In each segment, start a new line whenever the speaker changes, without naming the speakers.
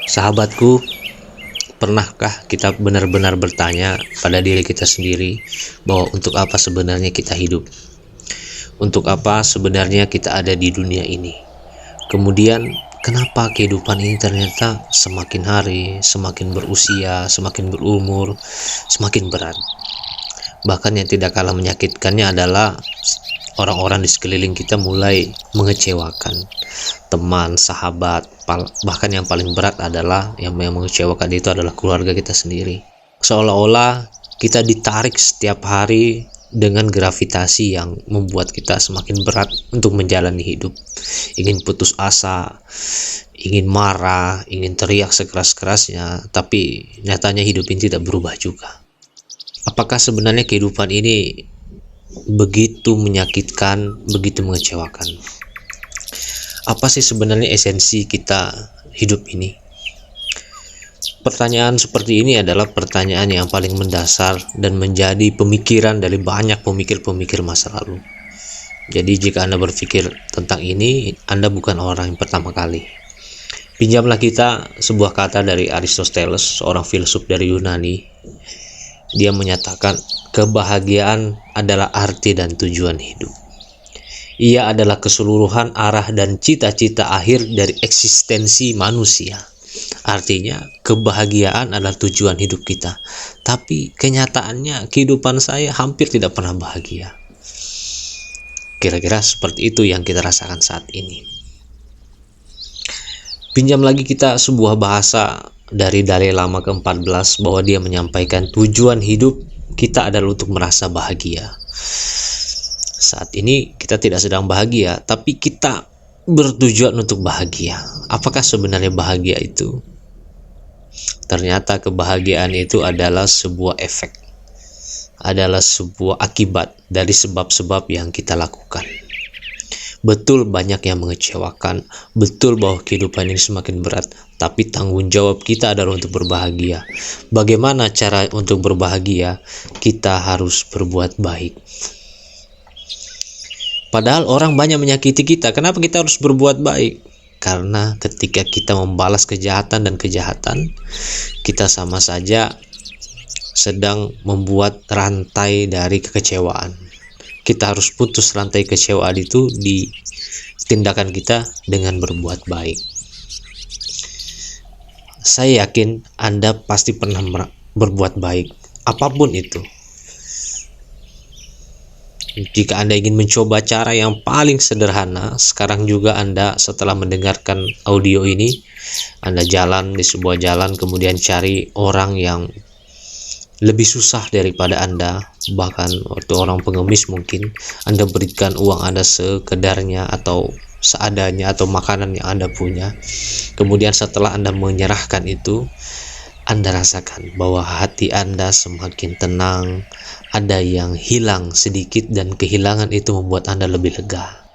Sahabatku, pernahkah kita benar-benar bertanya pada diri kita sendiri bahwa untuk apa sebenarnya kita hidup? Untuk apa sebenarnya kita ada di dunia ini? Kemudian, kenapa kehidupan ini ternyata semakin hari, semakin berusia, semakin berumur, semakin berat? Bahkan yang tidak kalah menyakitkannya adalah orang-orang di sekeliling kita mulai mengecewakan. Teman, sahabat, bahkan yang paling berat adalah yang mengecewakan itu adalah keluarga kita sendiri. Seolah-olah kita ditarik setiap hari dengan gravitasi yang membuat kita semakin berat untuk menjalani hidup. Ingin putus asa, ingin marah, ingin teriak sekeras-kerasnya, tapi nyatanya hidup ini tidak berubah juga. Apakah sebenarnya kehidupan ini begitu menyakitkan, begitu mengecewakan? Apa sih sebenarnya esensi kita hidup ini? Pertanyaan seperti ini adalah pertanyaan yang paling mendasar dan menjadi pemikiran dari banyak pemikir-pemikir masa lalu. Jadi jika Anda berpikir tentang ini, Anda bukan orang yang pertama kali. Pinjamlah kita sebuah kata dari Aristoteles, seorang filsuf dari Yunani. Dia menyatakan kebahagiaan adalah arti dan tujuan hidup. Ia adalah keseluruhan arah dan cita-cita akhir dari eksistensi manusia. Artinya kebahagiaan adalah tujuan hidup kita. Tapi kenyataannya kehidupan saya hampir tidak pernah bahagia. Kira-kira seperti itu yang kita rasakan saat ini. Pinjam lagi kita sebuah bahasa dari Dalai Lama ke-14 bahwa dia menyampaikan tujuan hidup kita adalah untuk merasa bahagia. Saat ini kita tidak sedang bahagia, tapi kita bertujuan untuk bahagia. Apakah sebenarnya bahagia itu? Ternyata kebahagiaan itu adalah sebuah efek, adalah sebuah akibat dari sebab-sebab yang kita lakukan. Betul banyak yang mengecewakan, betul bahwa kehidupan ini semakin berat, tapi tanggung jawab kita adalah untuk berbahagia. Bagaimana cara untuk berbahagia? Kita harus berbuat baik. Padahal orang banyak menyakiti kita. Kenapa kita harus berbuat baik? Karena ketika kita membalas kejahatan dan kejahatan, kita sama saja sedang membuat rantai dari kekecewaan. Kita harus putus rantai kekecewaan itu di tindakan kita dengan berbuat baik. Saya yakin Anda pasti pernah berbuat baik, apapun itu. Jika Anda ingin mencoba cara yang paling sederhana, sekarang juga Anda setelah mendengarkan audio ini, Anda jalan di sebuah jalan, kemudian cari orang yang lebih susah daripada Anda, bahkan waktu orang pengemis mungkin, Anda berikan uang Anda sekedarnya atau seadanya atau makanan yang Anda punya. Kemudian setelah Anda menyerahkan itu, Anda rasakan bahwa hati Anda semakin tenang, ada yang hilang sedikit dan kehilangan itu membuat Anda lebih lega.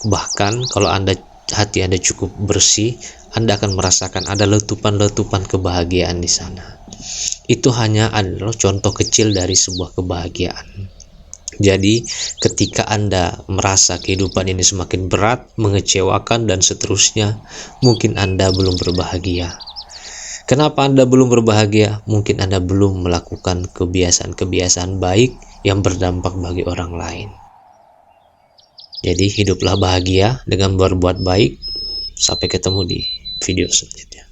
Bahkan kalau hati Anda cukup bersih, Anda akan merasakan ada letupan-letupan kebahagiaan di sana. Itu hanya adalah contoh kecil dari sebuah kebahagiaan. Jadi ketika Anda merasa kehidupan ini semakin berat, mengecewakan dan seterusnya, mungkin Anda belum berbahagia. Kenapa Anda belum berbahagia? Mungkin Anda belum melakukan kebiasaan-kebiasaan baik yang berdampak bagi orang lain. Jadi hiduplah bahagia dengan berbuat baik. Sampai ketemu di video selanjutnya.